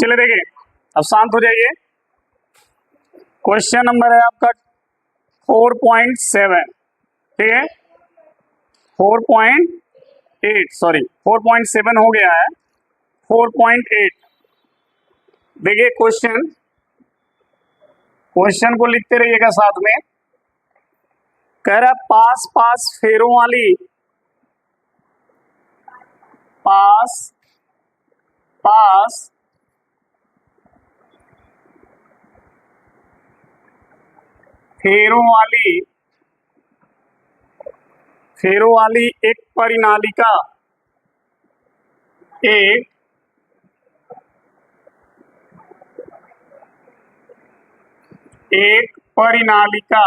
चले देखिए, अब शांत हो जाइए। क्वेश्चन नंबर है आपका 4.7, ठीक है, 4.8 सॉरी 4.7 हो गया है, 4.8। देखिए क्वेश्चन को लिखते रहिएगा साथ में। कह रहा है पास पास फेरों वाली, पास पास फेरों वाली एक परिनालिका, एक परिनालिका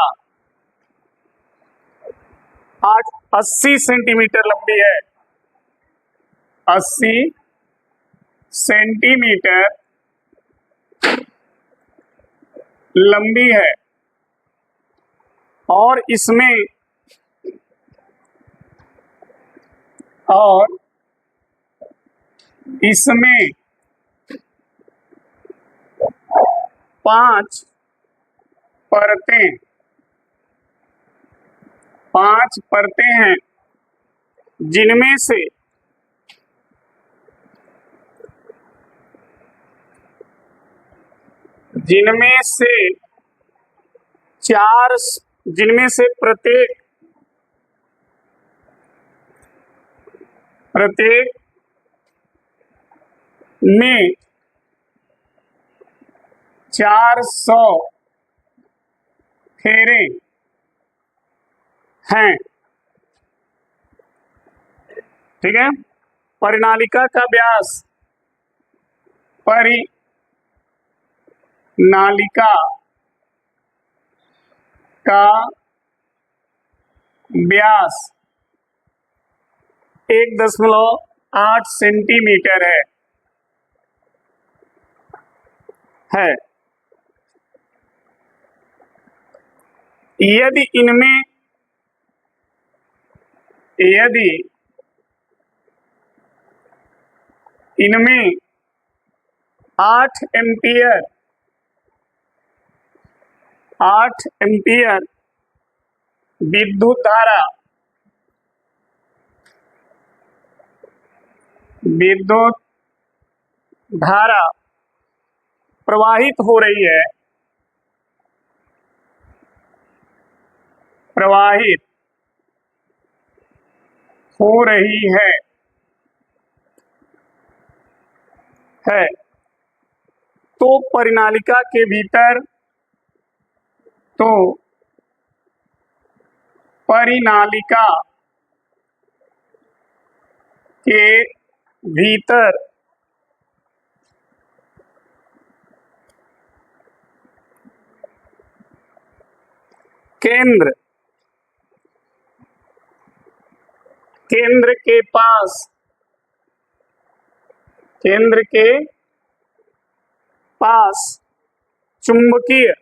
आज 80 सेंटीमीटर लंबी है, 80 सेंटीमीटर लंबी है, और इसमें 5 परतें हैं, जिनमें से प्रत्येक में 400 फेरे हैं, ठीक है। परिनालिका का व्यास व्यास 1.8 सेंटीमीटर है। यदि इनमें 8 एम्पियर विद्युत धारा प्रवाहित हो रही है, तो परिनालिका के भीतर केंद्र के पास चुंबकीय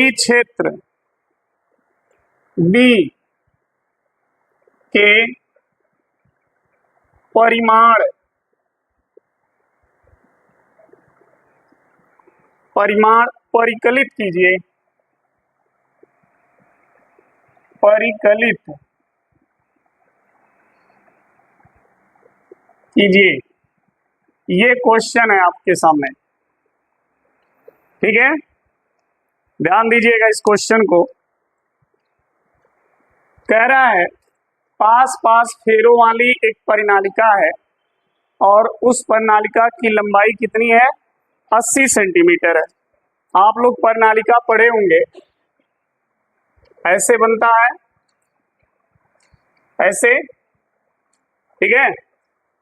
क्षेत्र B के परिमाण परिकलित कीजिए। ये क्वेश्चन है आपके सामने, ठीक है, ध्यान दीजिएगा इस क्वेश्चन को। कह रहा है पास पास फेरों वाली एक परिनालिका है, और उस परिनालिका की लंबाई कितनी है? 80 सेंटीमीटर है। आप लोग परिनालिका पढ़े होंगे, ऐसे बनता है, ऐसे, ठीक है,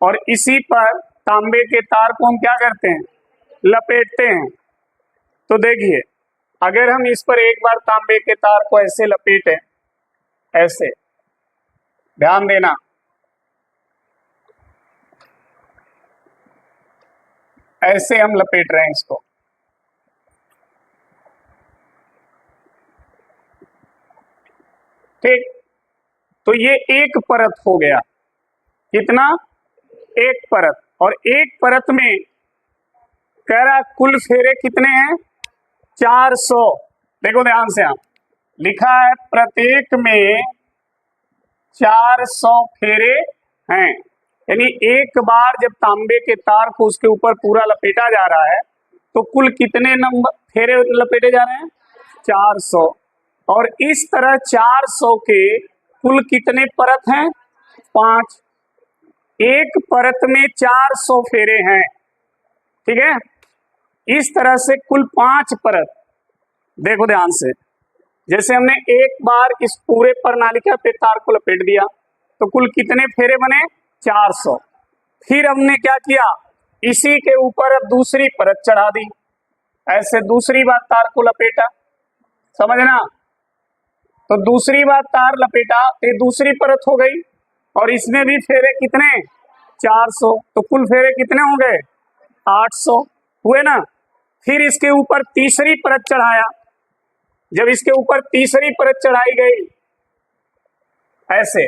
और इसी पर तांबे के तार को हम क्या करते हैं? लपेटते हैं। तो देखिए, अगर हम इस पर एक बार तांबे के तार को ऐसे लपेटें, ऐसे, ध्यान देना, ऐसे हम लपेट रहे हैं इसको, ठीक, तो ये एक परत हो गया, कितना, एक परत। और एक परत में कह रहा कुल फेरे कितने हैं, 400। देखो ध्यान से, आप लिखा है प्रत्येक में 400 फेरे हैं, यानी एक बार जब तांबे के तार को उसके ऊपर पूरा लपेटा जा रहा है तो कुल कितने नंबर फेरे लपेटे जा रहे हैं, 400। और इस तरह 400 के कुल कितने परत हैं, 5। एक परत में 400 फेरे हैं, ठीक है। इस तरह से कुल 5 परत। देखो ध्यान से, जैसे हमने एक बार इस पूरे प्रणालिका पे तार को लपेट दिया तो कुल कितने फेरे बने, 400। फिर हमने क्या किया, इसी के ऊपर अब दूसरी परत चढ़ा दी, ऐसे दूसरी बार तार को लपेटा, समझना। तो दूसरी बार तार लपेटा तो दूसरी परत हो गई, और इसमें भी फेरे कितने, 400। तो कुल फेरे कितने हो गए, 800 हुए ना। फिर इसके ऊपर तीसरी परत चढ़ाया, जब इसके ऊपर तीसरी परत चढ़ाई गई ऐसे,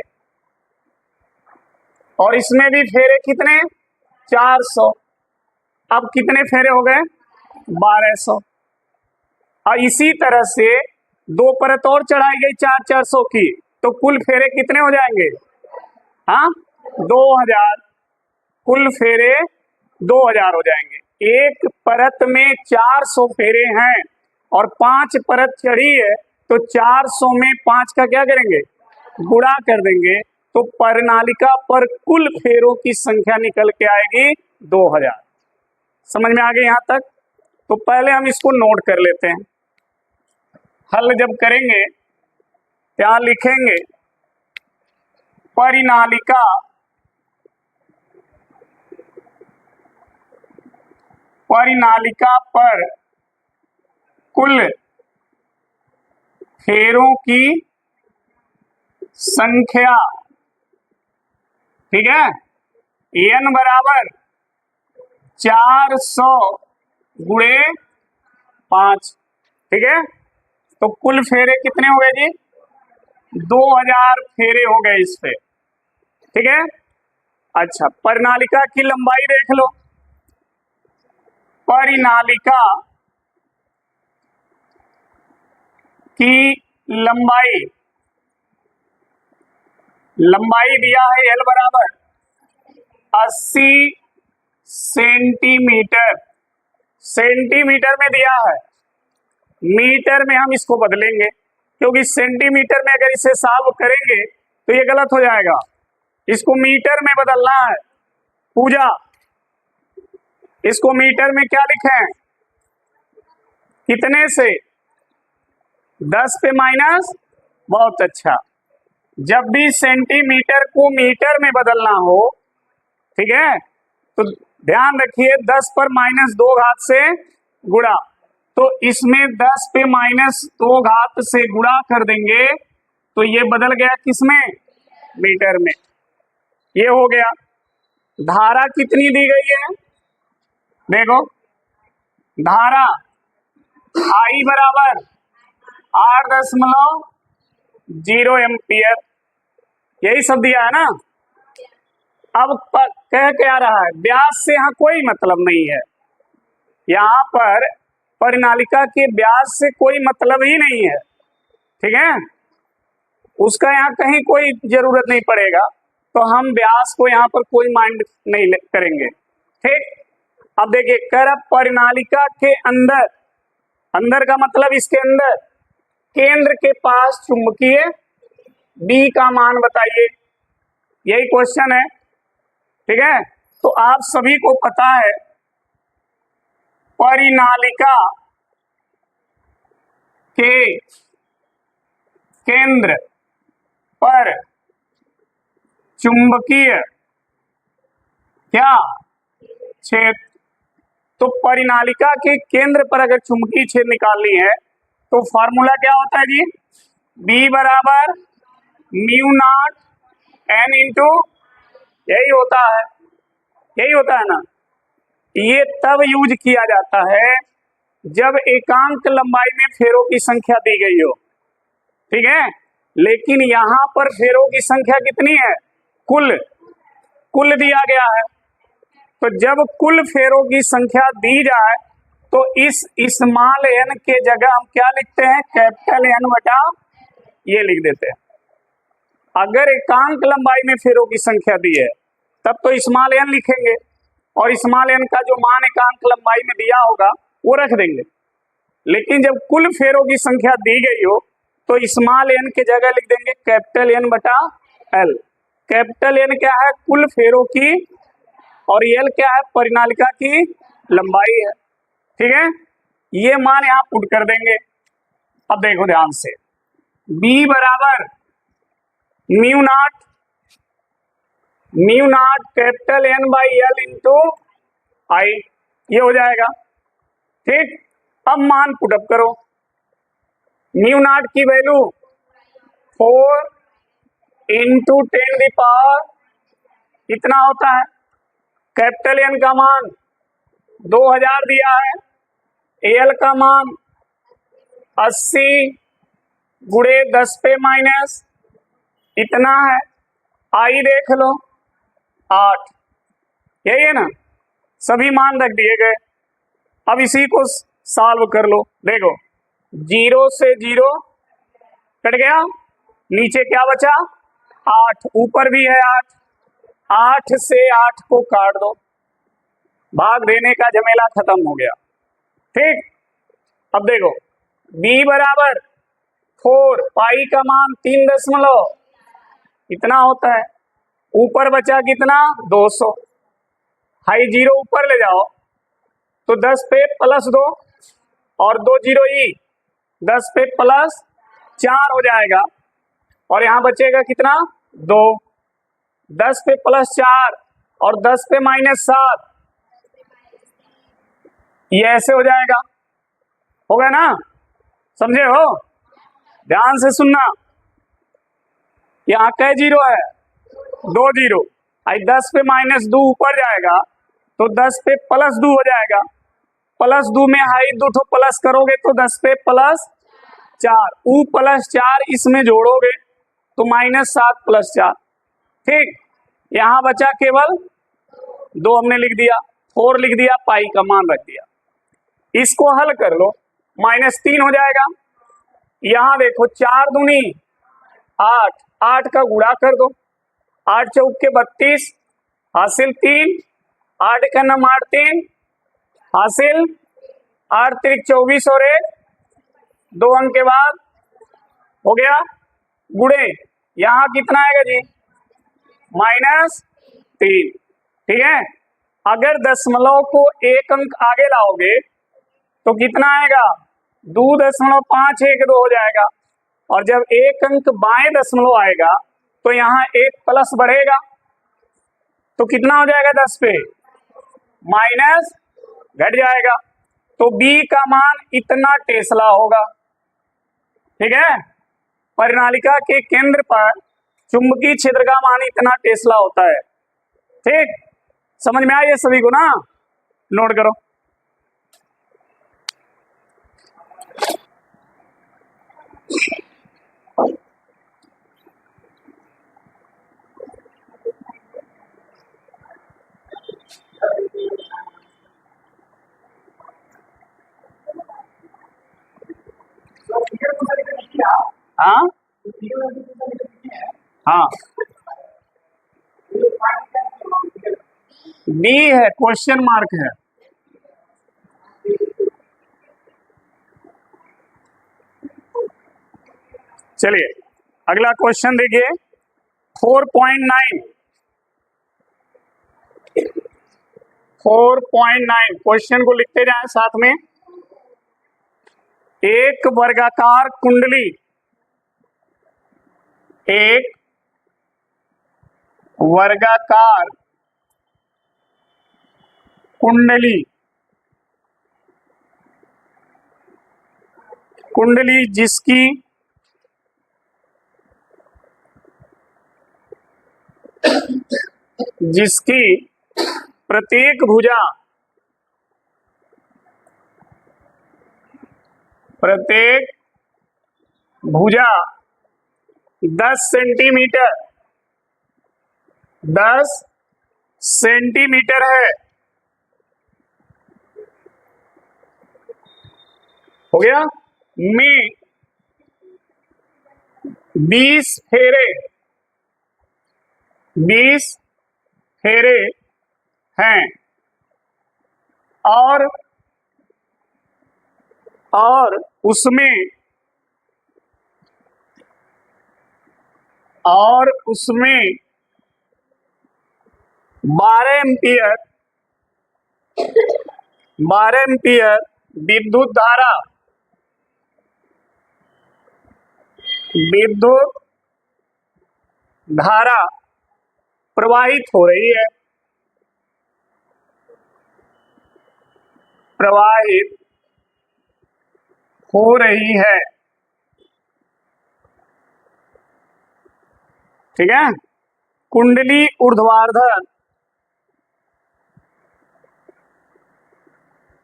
और इसमें भी फेरे कितने, 400। अब कितने फेरे हो गए, 1200। और इसी तरह से 2 परत और चढ़ाई गई 400 की, तो कुल फेरे कितने हो जाएंगे, हाँ 2000। कुल फेरे 2000 हो जाएंगे। एक परत में 400 फेरे हैं और 5 परत चढ़ी है, तो 400 में 5 का क्या करेंगे, गुणा कर देंगे, तो प्रणालिका पर कुल फेरों की संख्या निकल के आएगी 2000। समझ में आ गई यहां तक। तो पहले हम इसको नोट कर लेते हैं, हल जब करेंगे क्या लिखेंगे, परिनालिका पर कुल फेरों की संख्या, ठीक है, n बराबर 400 गुणे 5, ठीक है। तो कुल फेरे कितने हो गए जी, 2000 फेरे हो गए इस पे, ठीक है। अच्छा, परिनालिका की लंबाई देख लो, परिनालिका की लंबाई दिया है L बराबर 80 सेंटीमीटर, सेंटीमीटर में दिया है, मीटर में हम इसको बदलेंगे, क्योंकि सेंटीमीटर में अगर इसे सॉल्व करेंगे तो ये गलत हो जाएगा, इसको मीटर में बदलना है। पूजा, इसको मीटर में क्या लिखें, कितने से, 10 पे माइनस, बहुत अच्छा। जब भी सेंटीमीटर को मीटर में बदलना हो, ठीक है, तो ध्यान रखिए 10 पर माइनस 2 घात से गुणा, तो इसमें 10 पे माइनस 2 घात से गुणा कर देंगे तो ये बदल गया किसमें, मीटर में। ये हो गया। धारा कितनी दी गई है, देखो धारा I बराबर 8.0 एम्पियर, यही सब दिया है ना। अब कह क्या रहा है, व्यास से यहाँ कोई मतलब नहीं है, यहाँ पर परिनालिका के व्यास से कोई मतलब ही नहीं है, ठीक है, उसका यहाँ कहीं कोई जरूरत नहीं पड़ेगा, तो हम व्यास को यहाँ पर कोई माइंड नहीं करेंगे, ठीक। अब देखिए, कर परिनालिका के अंदर, अंदर का मतलब इसके अंदर केंद्र के पास चुंबकीय B का मान बताइए, यही क्वेश्चन है, ठीक है। तो आप सभी को पता है परिनालिका के केंद्र पर चुंबकीय क्या क्षेत्र, तो परिनालिका के केंद्र पर अगर चुंबकीय क्षेत्र निकालनी है तो फॉर्मूला क्या होता है जी, B बराबर म्यू नॉट N इंटू, यही होता है, यही होता है ना। ये तब यूज किया जाता है जब एकांक लंबाई में फेरों की संख्या दी गई हो, ठीक है। लेकिन यहां पर फेरों की संख्या कितनी है? कुल कुल दिया गया है। तो जब कुल फेरों की संख्या दी जाए तो इस स्मॉल एन के जगह हम क्या लिखते हैं? कैपिटल एन बटा ये लिख देते हैं। अगर एकांक लंबाई में फेरों की संख्या दी है तब तो स्मॉल एन लिखेंगे और स्मॉल एन का जो मान एकांक लंबाई में दिया होगा वो रख देंगे। लेकिन जब कुल फेरों की संख्या दी गई हो तो स्मॉल एन के जगह लिख देंगे कैपिटल एन बटा एल। कैपिटल एन क्या है? कुल फेरों की, और एल क्या है? परिनालिका की लंबाई है। ठीक है, ये मान यहां पुट कर देंगे। अब देखो ध्यान से, B बराबर mu naught capital N by L into I, ये हो जाएगा। ठीक, अब मान पुटअप करो। म्यू नॉट की वैल्यू 4 इंटू 10⁻, इतना होता है। कैपिटल एन का मान 2000 दिया है, एल का मान 80 गुणे 10 पे माइनस इतना है। आई देख लो 8, यही है ना? सभी मान रख दिए गए। अब इसी को सॉल्व कर लो। देखो 0 से 0 कट गया, नीचे क्या बचा? 8, ऊपर भी है 8, 8 से 8 को काट दो, भाग देने का झमेला खत्म हो गया। ठीक, अब देखो B बराबर 4, पाई का मान 3 इतना होता है, ऊपर बचा कितना? 200। हाई 0 ऊपर ले जाओ तो 10 पे प्लस 2 और 2 0 ही 10 पे प्लस 4 हो जाएगा, और यहां बचेगा कितना? 2। 10 पे प्लस 4 और 10 पे माइनस 7, ये ऐसे हो जाएगा। होगा ना? समझे हो? ध्यान से सुनना, यहाँ कै 0 है? 2 0। आई 10 पे माइनस 2 ऊपर जाएगा तो 10 पे प्लस 2 हो जाएगा। प्लस 2 में हाई 2 ठो प्लस करोगे तो 10 पे प्लस 4, ऊ प्लस 4 इसमें जोड़ोगे तो -7 प्लस 4। ठीक, यहां बचा केवल 2 हमने लिख दिया, 4 लिख दिया, पाई का मान रख दिया। इसको हल कर लो, -3 हो जाएगा। यहां देखो 4 दूनी 8, 8 का गुणा कर दो, 8 चौके 32 हासिल 3, 8 का नम 8 3 हासिल 8 त्रिक 24 और 1 2 अंक के बाद हो गया गुणे, यहां कितना आएगा जी? -3। ठीक है, अगर दशमलव को 1 अंक आगे लाओगे तो कितना आएगा? 2.512 हो जाएगा, और जब 1 अंक बाएं दशमलव आएगा तो यहाँ 1 प्लस बढ़ेगा तो कितना हो जाएगा? 10 पे माइनस घट जाएगा, तो B का मान इतना टेस्ला होगा। ठीक है, परिनालिका के केंद्र पर चुंबकीय क्षेत्र का मान इतना टेस्ला होता है। ठीक, समझ में आया ये सभी को ना? नोट करो। हाँ हाँ, B है, क्वेश्चन मार्क है। चलिए अगला क्वेश्चन देखिए, 4.9 क्वेश्चन को लिखते जाएं साथ में। एक वर्गाकार कुंडली, एक वर्गाकार कुंडली, कुंडली जिसकी प्रत्येक भुजा 10 सेंटीमीटर, 10 सेंटीमीटर है। हो गया। में 20 फेरे, 20 फेरे हैं और उसमें 12 एम्पियर, 12 एम्पियर विद्युत धारा प्रवाहित हो रही है, प्रवाहित हो रही है। ठीक है। कुंडली ऊर्ध्वाधर,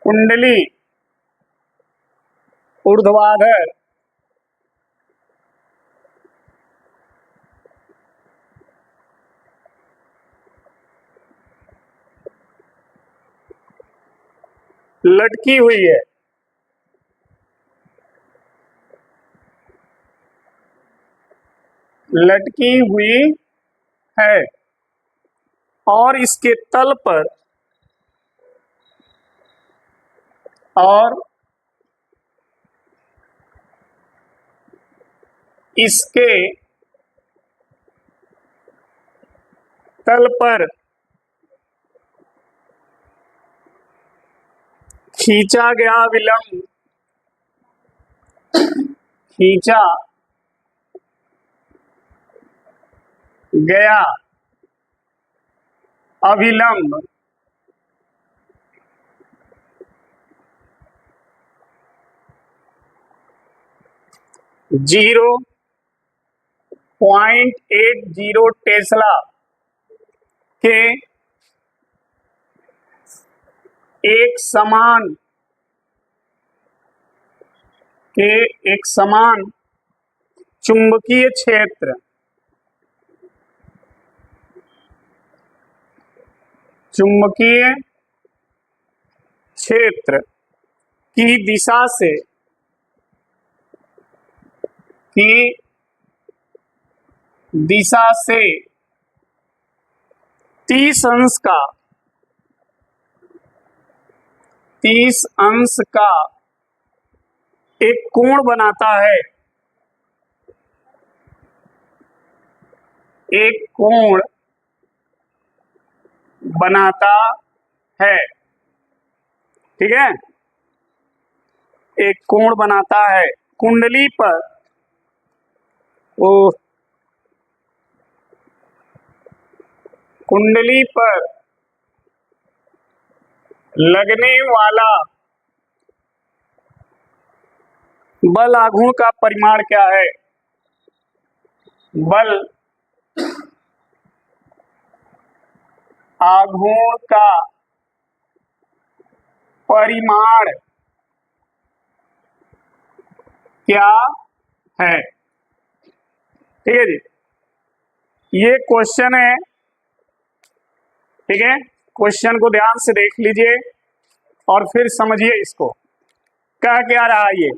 कुंडली ऊर्ध्वाधर लटकी हुई है, लटकी हुई है और इसके तल पर इसके तल पर खींचा गया विलंब, खींचा गया अविलंब जीरो 0.80 टेस्ला के एक समान चुंबकीय क्षेत्र, चुंबकीय क्षेत्र की दिशा से 30 अंश का एक कोण बनाता है, एक कोण बनाता है। ठीक है, एक कोण बनाता है। कुंडली पर कुंडली पर लगने वाला बल आघूर्ण का परिमाण क्या है? बल आघूर्ण का परिमाण क्या है? ठीक है जी, ये क्वेश्चन है। ठीक है, क्वेश्चन को ध्यान से देख लीजिए और फिर समझिए इसको। क्या रहा है? ये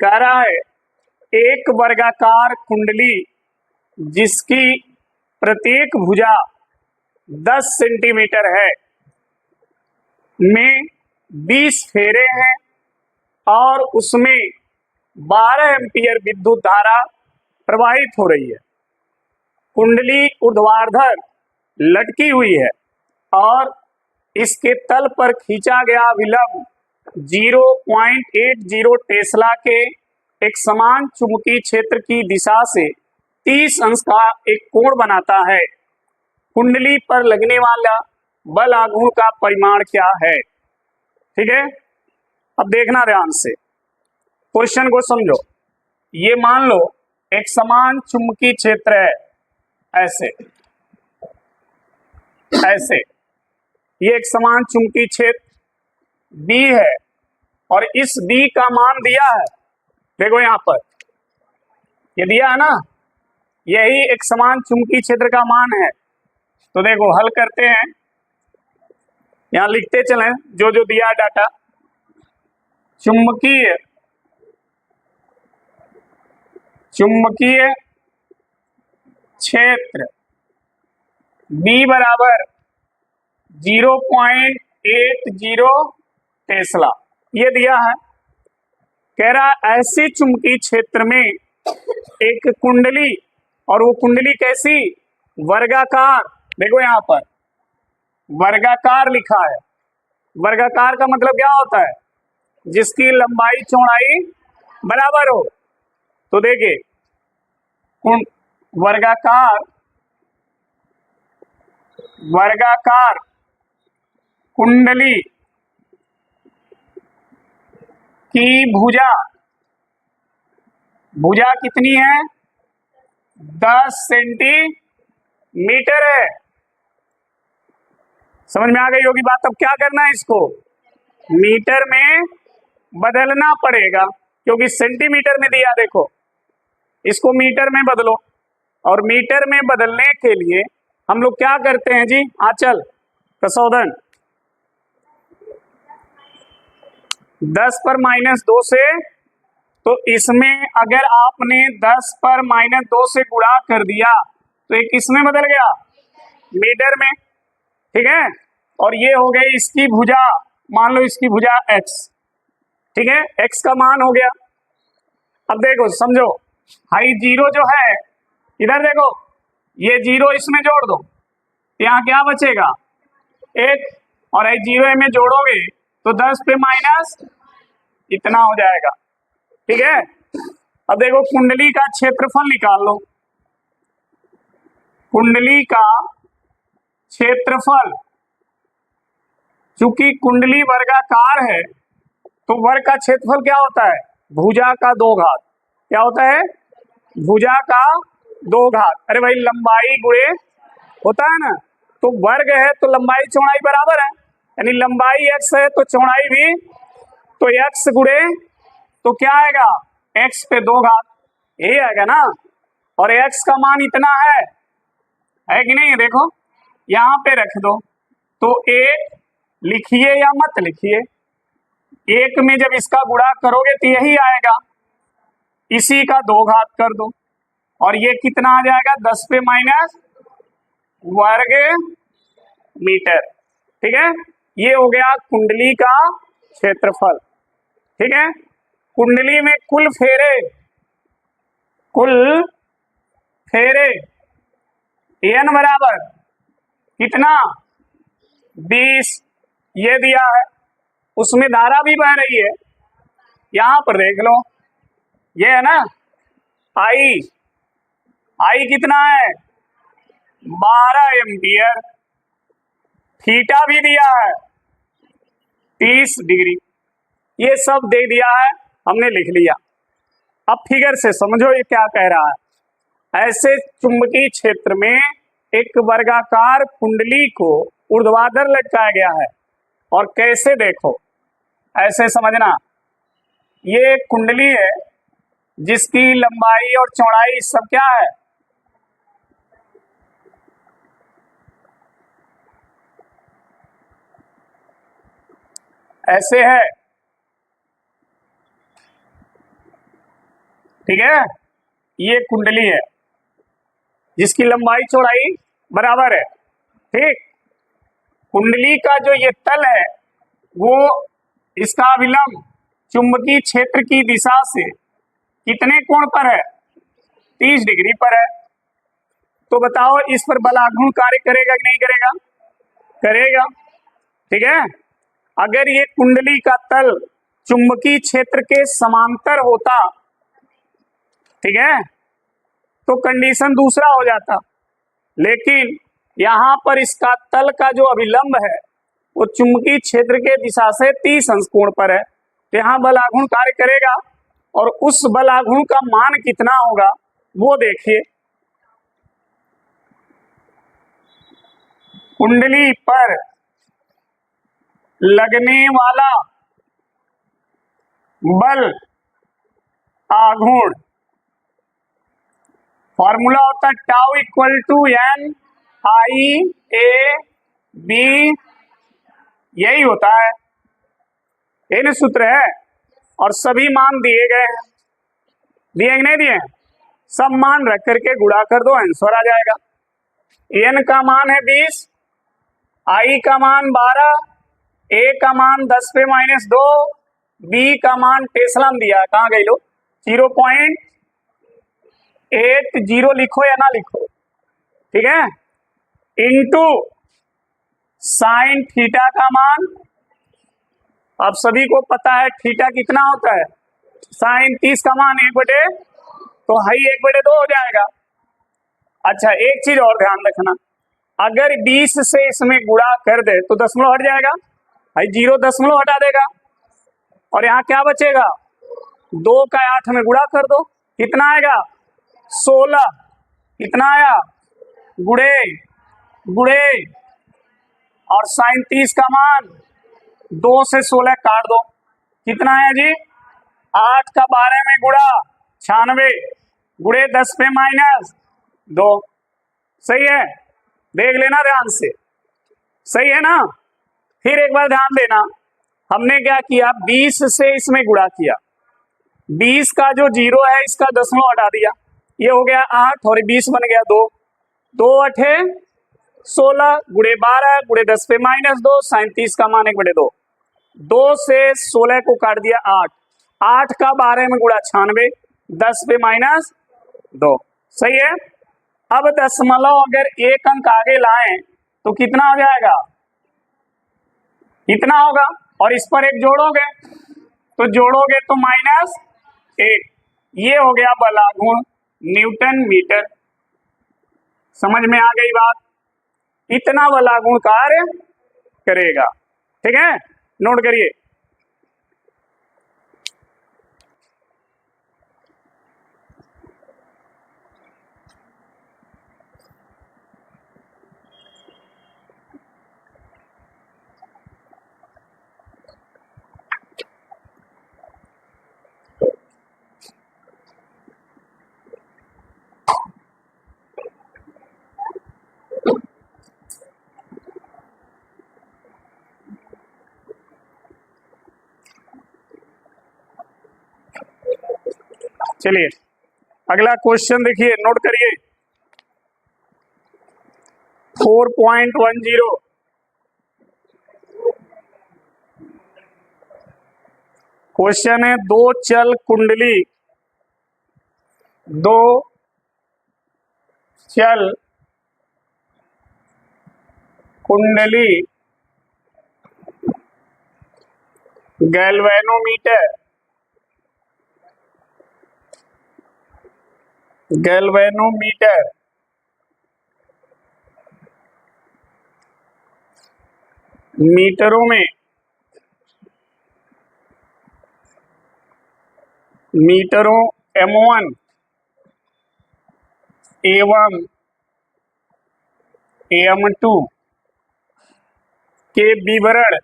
कह रहा है एक वर्गाकार कुंडली जिसकी प्रत्येक भुजा 10 सेंटीमीटर है में 20 फेरे हैं और उसमें 12 एम्पियर विद्युत धारा प्रवाहित हो रही है। कुंडली ऊर्ध्वाधर लटकी हुई है और इसके तल पर खींचा गया विलंब 0.80 टेस्ला के एक समान चुंबकीय क्षेत्र की दिशा से 30 अंश का एक कोण बनाता है। कुंडली पर लगने वाला बल आघूर्ण का परिमाण क्या है? ठीक है, अब देखना ध्यान से, क्वेश्चन को समझो। ये मान लो एक समान चुंबकीय क्षेत्र है, ऐसे ये एक समान चुंबकीय क्षेत्र B है और इस B का मान दिया है, देखो यहां पर ये दिया है ना, यही एक समान चुंबकीय क्षेत्र का मान है। तो देखो हल करते हैं, यहां लिखते चलें जो जो दिया डाटा। चुंबकीय क्षेत्र B बराबर 0.80 टेस्ला, ये दिया है। कह रहा ऐसे चुंबकीय क्षेत्र में एक कुंडली, और वो कुंडली कैसी, वर्गाकार। देखो यहां पर वर्गाकार लिखा है। वर्गाकार का मतलब क्या होता है, जिसकी लंबाई चौड़ाई बराबर हो। तो देखिए वर्गाकार कुंडली की भुजा कितनी है, 10 सेंटीमीटर है। समझ में आ गई होगी बात। अब क्या करना है, इसको मीटर में बदलना पड़ेगा, क्योंकि सेंटीमीटर में दिया। देखो इसको मीटर में बदलो, और मीटर में बदलने के लिए हम लोग क्या करते हैं जी, आंचल प्रशोधन 10 पर -2 से। तो इसमें अगर आपने 10 पर -2 से गुणा कर दिया तो ये किसमें बदल गया, मीटर में। ठीक है, और ये हो गई इसकी भुजा, मान लो इसकी भुजा x। ठीक है, x का मान हो गया। अब देखो समझो, हाई जीरो जो है, इधर देखो ये जीरो इसमें जोड़ दो, यहाँ क्या बचेगा 1, और ये जीरो में जोड़ोगे तो 10 पे माइनस इतना हो जाएगा। ठीक है, अब देखो कुंडली का क्षेत्रफल निकाल लो। कुंडली का क्षेत्रफल, चूंकि कुंडली वर्गाकार है तो वर्ग का क्षेत्रफल क्या होता है, भुजा का 2 घात। क्या होता है, भुजा का 2 घात। अरे भाई लंबाई गुणे होता है ना, तो वर्ग है तो लंबाई चौड़ाई बराबर है, यानी लंबाई x है तो चौड़ाई भी, तो x गुणे तो क्या आएगा, x पे 2 घात, यही आएगा ना। और x का मान इतना है कि नहीं, देखो यहाँ पे रख दो। तो 1 लिखिए या मत लिखिए, 1 में जब इसका गुणा करोगे तो यही आएगा, इसी का 2 घात कर दो, और ये कितना आ जाएगा, 10 पे माइनस वर्ग मीटर। ठीक है, ये हो गया कुंडली का क्षेत्रफल। ठीक है, कुंडली में कुल फेरे n बराबर कितना, 20, ये दिया है। उसमें धारा भी बह रही है, यहां पर देख लो, ये है ना आई कितना है, 12 एम्पियर। थीटा भी दिया है 30 डिग्री, ये सब दे दिया है, हमने लिख लिया। अब फिगर से समझो ये क्या कह रहा है। ऐसे चुंबकीय क्षेत्र में एक वर्गाकार कुंडली को ऊर्ध्वाधर लटकाया गया है, और कैसे, देखो ऐसे समझना, ये एक कुंडली है जिसकी लंबाई और चौड़ाई सब क्या है, ऐसे है। ठीक है, ये कुंडली है जिसकी लंबाई चौड़ाई बराबर है। ठीक, कुंडली का जो ये तल है वो, इसका अभिलंब चुंबकीय क्षेत्र की दिशा से कितने कोण पर है, 30 डिग्री पर है। तो बताओ इस पर बलाघूर्ण कार्य करेगा कि नहीं करेगा, करेगा। ठीक है, अगर ये कुंडली का तल चुंबकीय क्षेत्र के समांतर होता, ठीक है, तो कंडीशन दूसरा हो जाता, लेकिन यहां पर इसका तल का जो अभिलंब है वो चुंबकीय क्षेत्र के दिशा से 30 अंश कोण पर है, तो यहाँ बलाघूर्ण कार्य करेगा, और उस बलाघूर्ण का मान कितना होगा वो देखिए। कुंडली पर लगने वाला बल आघूर्ण फॉर्मूला होता है tau equal to N I A B, यही होता है, ये सूत्र है। और सभी मान दिए गए हैं, दिए कि नहीं दिए, सब मान रख करके गुणा कर दो, आंसर आ जाएगा। एन का मान है 20, आई का मान 12, ए का मान 10 पे -2, बी का मान टेस्ला में दिया, कहाँ गई लो 0.80 लिखो या ना लिखो, ठीक है, इनटू साइन थीटा का मान, अब सभी को पता है थीटा कितना होता है, साइन 30 का मान 1/, तो हाई 1/2 हो जाएगा। अच्छा एक चीज और ध्यान रखना, अगर 20 से इसमें गुणा कर दे तो दशमलव हट जाएगा, भाई 0 दशमलव हटा देगा, और यहाँ क्या बचेगा, 2 का 8 में गुणा कर दो, कितना आएगा 16, कितना आया गुड़े गुड़े, और साइन 30 का मान 2 से 16 काट दो, कितना है जी 8 का 12 में गुणा 96 गुड़े 10 पे -2, सही है, देख लेना ध्यान से, सही है ना। फिर एक बार ध्यान देना, हमने क्या किया 20 से इसमें गुणा किया, 20 का जो 0 है इसका दशमलव हटा दिया, ये हो गया 8 और 20 बन गया 2, 2 8 16 गुड़े 12 गुड़े 10 पे -2, साइन 30 का मान 1/2, 2 से 16 को काट दिया 8, 8 का 12 में गुणा 96, 10 पे -2, सही है। अब दशमलव अगर एक अंक आगे लाएं तो कितना हो जाएगा, इतना होगा, और इस पर एक जोड़ोगे तो -1, ये हो गया बलागुण न्यूटन मीटर, समझ में आ गई बात, इतना बलागुण कार्य करेगा, ठीक है, नोट करिए। चलिए अगला क्वेश्चन देखिए, नोट करिए 4.10, क्वेश्चन है दो चल कुंडली गैल्वेनोमीटर मीटरों में M1 एवं M2 के विवरण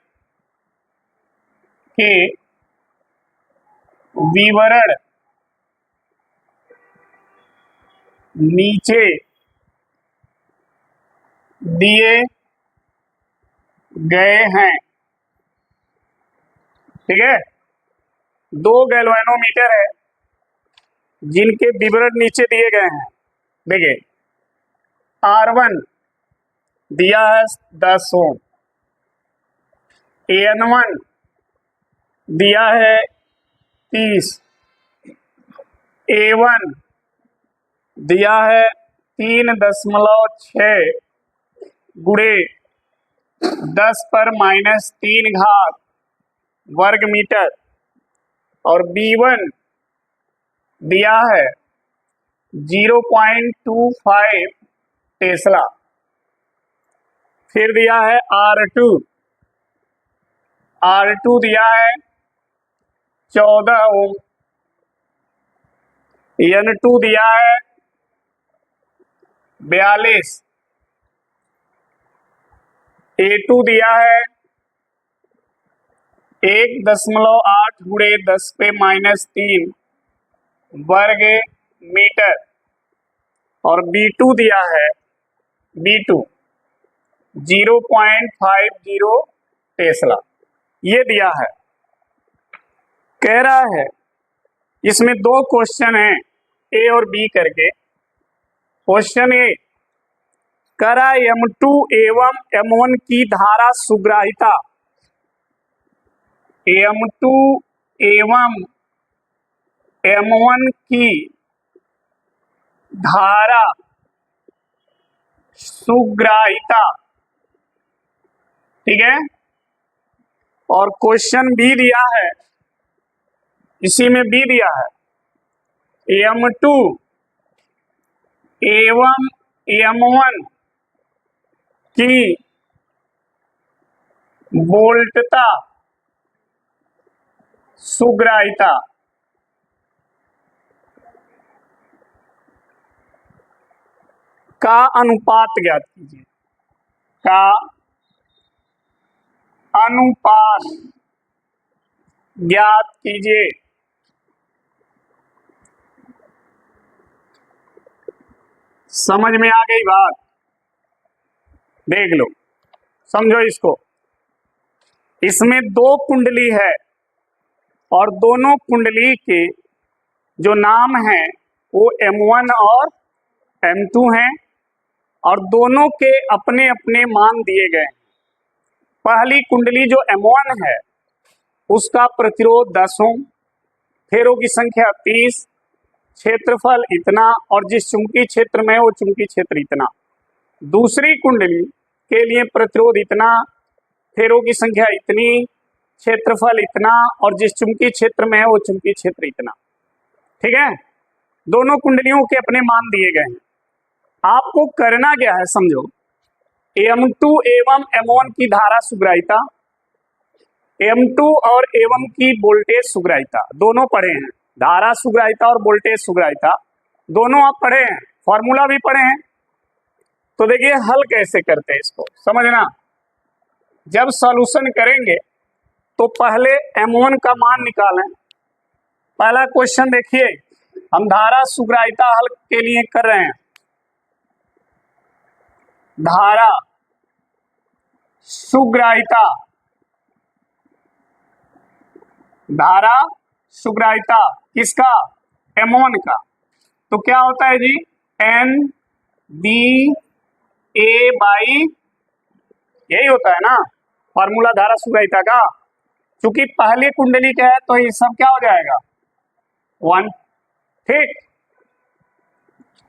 नीचे दिए गए हैं, ठीक है, दो गैल्वेनोमीटर है जिनके विवरण नीचे दिए गए हैं। देखिए R1 दिया है 10 ओम, AN1 दिया है 30, A1 दिया है 3.6 गुणे 10 पर -3 घात वर्ग मीटर, और B1 दिया है 0.25 टेस्ला। फिर दिया है R2 दिया है 14 ओम, N2 दिया है 42, A2 दिया है 1.8 गुणे 10 पे -3 वर्ग मीटर, और B2 दिया है B2 0.50 टेस्ला, ये दिया है। कह रहा है इसमें दो क्वेश्चन हैं ए और बी करके। क्वेश्चन ए, करा M2 एवं M1 की धारा सुग्राहिता, M2 एवं M1 की धारा सुग्राहिता, ठीक है। और क्वेश्चन बी दिया है, इसी में बी दिया है M2 एवं M1 की वोल्टता सुग्राहिता, का अनुपात ज्ञात कीजिए, का अनुपात ज्ञात कीजिए। समझ में आ गई बात? देख लो, समझो इसको। इसमें दो कुंडली है और दोनों कुंडली के जो नाम हैं वो M1 और M2 हैं और दोनों के अपने अपने मान दिए गए। पहली कुंडली जो M1 है उसका प्रतिरोध 10 ओम, फेरों की संख्या 30, क्षेत्रफल इतना और जिस चुंबकीय क्षेत्र में वो चुंबकीय क्षेत्र इतना। दूसरी कुंडली के लिए प्रतिरोध इतना, फेरों की संख्या इतनी, क्षेत्रफल इतना और जिस चुंबकीय क्षेत्र में है वो चुंबकीय क्षेत्र इतना, ठीक है। दोनों कुंडलियों के अपने मान दिए गए हैं। आपको करना क्या है समझो, M2 एवं M1 की धारा सुग्राहिता, M2 और M1 की वोल्टेज सुग्राहिता, दोनों पढ़े हैं। धारा सुग्राहिता और वोल्टेज सुग्राहिता दोनों आप पढ़े हैं, फॉर्मूला भी पढ़े हैं। तो देखिए हल कैसे करते हैं इसको समझना। जब सॉल्यूशन करेंगे तो पहले M1 का मान निकालें। पहला क्वेश्चन देखिए, हम धारा सुग्राहिता हल के लिए कर रहे हैं। धारा सुग्राहिता, धारा सुग्राहिता किसका? M1 का। तो क्या होता है जी, NDA/, यही होता है ना फॉर्मूला धारा सुग्राहिता का। क्योंकि पहली कुंडली का है तो ये सब क्या हो जाएगा 1, ठीक।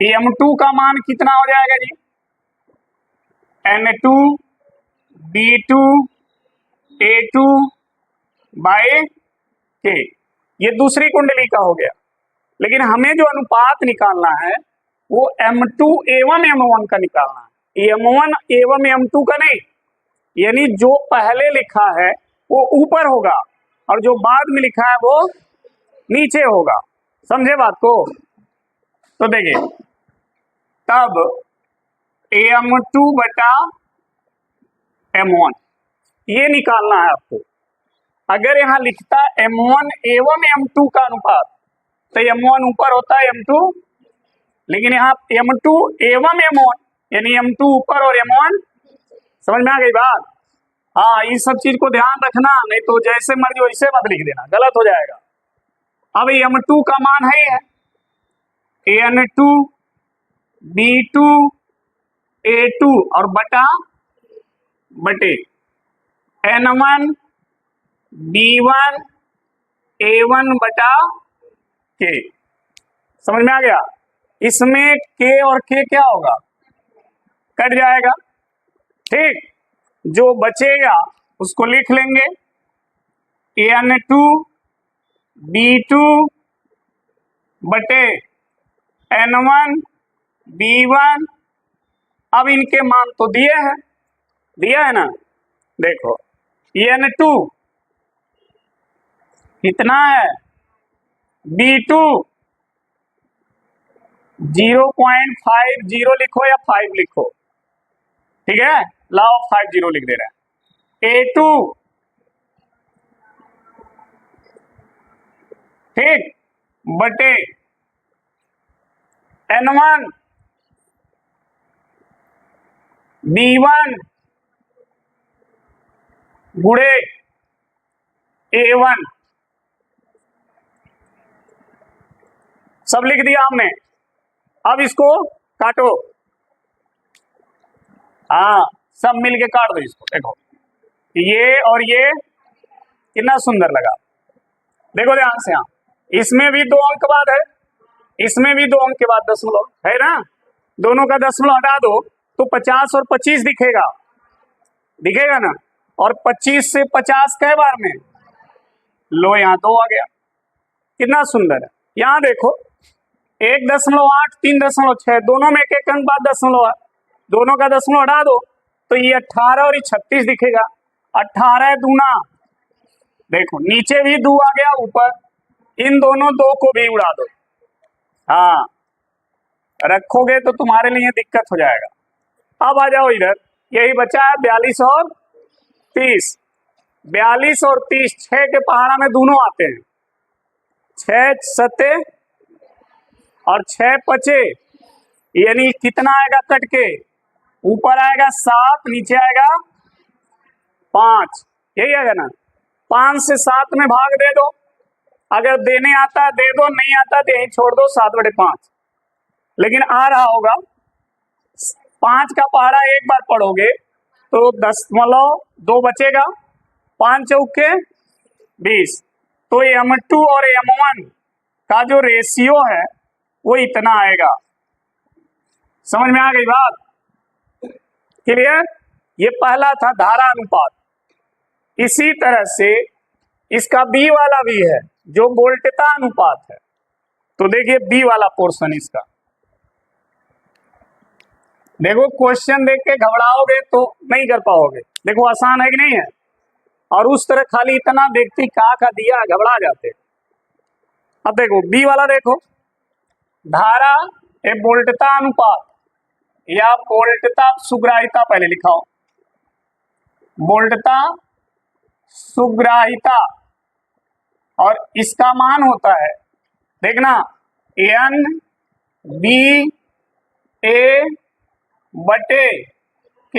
M2 का मान कितना हो जाएगा जी, N2 B2 A2/K, ये दूसरी कुंडली का हो गया। लेकिन हमें जो अनुपात निकालना है वो M2 एवं M1 का निकालना है, M1 एवं M2 का नहीं। यानी जो पहले लिखा है वो ऊपर होगा और जो बाद में लिखा है वो नीचे होगा। समझे बात को? तो देखिए, तब M2/M1 ये निकालना है आपको। अगर यहाँ लिखता M1 एवं M2 का अनुपात तो M1 ऊपर होता है M2, लेकिन यहाँ M2 एवं M1 यानी M2 ऊपर और M1, समझ में आ गई बात? हाँ, इस सब चीज को ध्यान रखना, नहीं तो जैसे मर्जी वैसे मत लिख देना, गलत हो जाएगा। अब M2 का मान है N2 B2 A2 और बटे N1 B1 A1/K। समझ में आ गया? इसमें K और K क्या होगा, कट जाएगा, ठीक। जो बचेगा उसको लिख लेंगे N2 B2 बटे N1 B1। अब इनके मान तो दिया है ना। देखो N2 कितना है, B2 0.50 लिखो या 5 लिखो, ठीक है, लाओ 50 लिख दे रहे हैं। A2 ठीक बटे N1 B1 गुणे A1, सब लिख दिया हमने। अब इसको काटो, हाँ सब मिलके काट दो इसको। देखो ये और ये कितना सुंदर लगा। देखो ध्यान से, यहाँ इसमें भी 2 अंक बाद है, इसमें भी 2 अंक के बाद दशमलव है ना, दोनों का दशमलव हटा दो तो 50 और 25 दिखेगा, दिखेगा ना। और 25 से 50 कै बार में, लो यहाँ 2 आ गया, कितना सुंदर है। यहाँ देखो 1.8 3.6 दोनों में 1 अंक बाद दशमलव है, दोनों का दशमलव हटा दो तो ये 18 और ये 36 दिखेगा। 18 दूना, देखो नीचे भी 2 आ गया, ऊपर इन दोनों 2 को भी उड़ा दो, हाँ रखोगे तो तुम्हारे लिए दिक्कत हो जाएगा। अब आ जाओ इधर, यही बचा है 42 और 30। 42 और 30 6 के पहाड़ा में दोनों आते हैं, 6 सत्ते और 6 पचे, यानी कितना आएगा कट के, ऊपर आएगा 7 नीचे आएगा 5, यही आएगा ना। 5 से 7 में भाग दे दो, अगर देने आता दे दो, नहीं आता तो यही छोड़ दो 7/5। लेकिन आ रहा होगा 5 का पहाड़ा एक बार पढ़ोगे तो 0.2 बचेगा, 5 चौके 20। तो M2 और M1 का जो रेशियो है वो इतना आएगा। समझ में आ गई बात? क्लियर? ये पहला था धारा अनुपात। इसी तरह से इसका B वाला भी है जो वोल्टता अनुपात है। तो देखिए B वाला पोर्शन इसका, देखो क्वेश्चन देख के घबराओगे तो नहीं कर पाओगे। देखो आसान है कि नहीं है, और उस तरह खाली इतना देखती का दिया घबरा जाते। अब देखो B वाला, देखो धारा ए वोल्टता अनुपात या वोल्टता सुग्राहिता, पहले लिखाओ वोल्टता सुग्राहिता, और इसका मान होता है, देखना N B A बटे K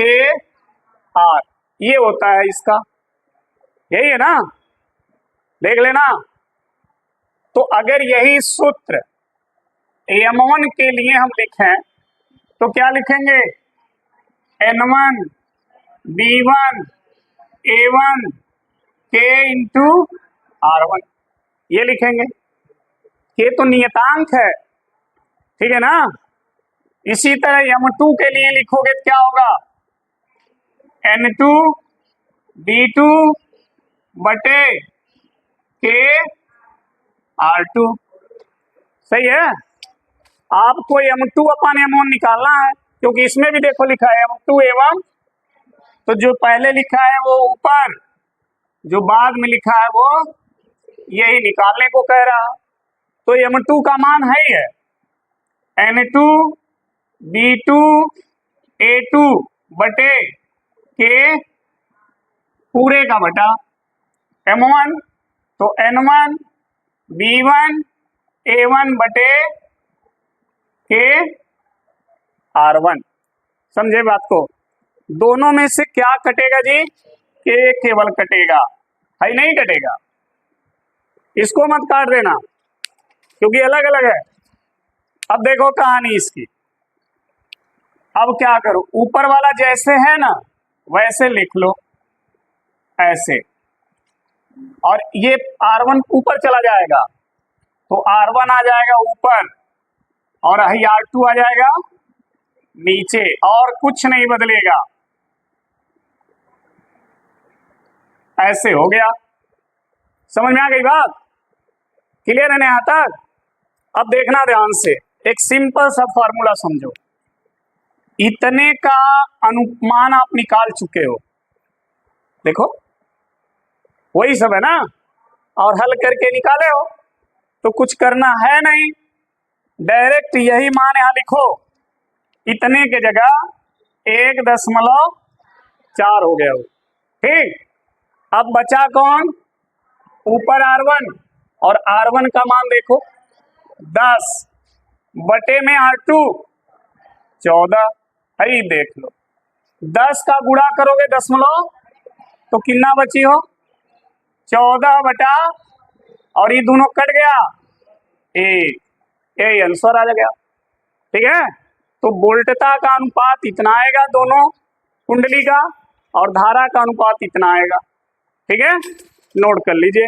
R, ये होता है इसका, यही है ना, देख लेना। तो अगर यही सूत्र M1 के लिए हम लिखें तो क्या लिखेंगे, N1 B1 A1 K into R1, ये लिखेंगे। K तो नियतांक है, ठीक है ना। इसी तरह M2 के लिए लिखोगे तो क्या होगा, N2 B2 बटे K R2, सही है। आपको M2 अपन M1 निकालना है, क्योंकि इसमें भी देखो लिखा है M2 A1, तो जो पहले लिखा है वो ऊपर, जो बाद में लिखा है वो यही निकालने को कह रहा। तो M2 का मान है ही है N2 B2 A2 बटे K पूरे का बटा M1, तो N1 B1 A1 बटे K R1। समझे बात को? दोनों में से क्या कटेगा जी, K केवल कटेगा, है नहीं कटेगा। इसको मत काट देना क्योंकि अलग अलग है। अब देखो कहानी इसकी, अब क्या करो, ऊपर वाला जैसे है ना वैसे लिख लो, ऐसे, और ये R1 ऊपर चला जाएगा तो R1 आ जाएगा ऊपर और R2 आ जाएगा नीचे, और कुछ नहीं बदलेगा। ऐसे हो गया, समझ में आ गई बात? क्लियर है यहाँ तक? अब देखना ध्यान से, एक सिंपल सा फॉर्मूला समझो। इतने का अनुमान आप निकाल चुके हो, देखो वही सब है ना, और हल करके निकाले हो, तो कुछ करना है नहीं, डायरेक्ट यही मान यहां लिखो। इतने के जगह 1.4 हो गया हो, ठीक। अब बचा कौन, ऊपर R1, और R1 का मान देखो 10 बटे में R2 14, है देख लो। 10 का गुणा करोगे दशमलव तो कितना बची हो 14 बटा और ये दोनों कट गया एक, यही आंसर आ गया। ठीक है, तो वोल्टता का अनुपात इतना आएगा दोनों कुंडली का और धारा का अनुपात इतना आएगा। ठीक है, नोट कर लीजिए।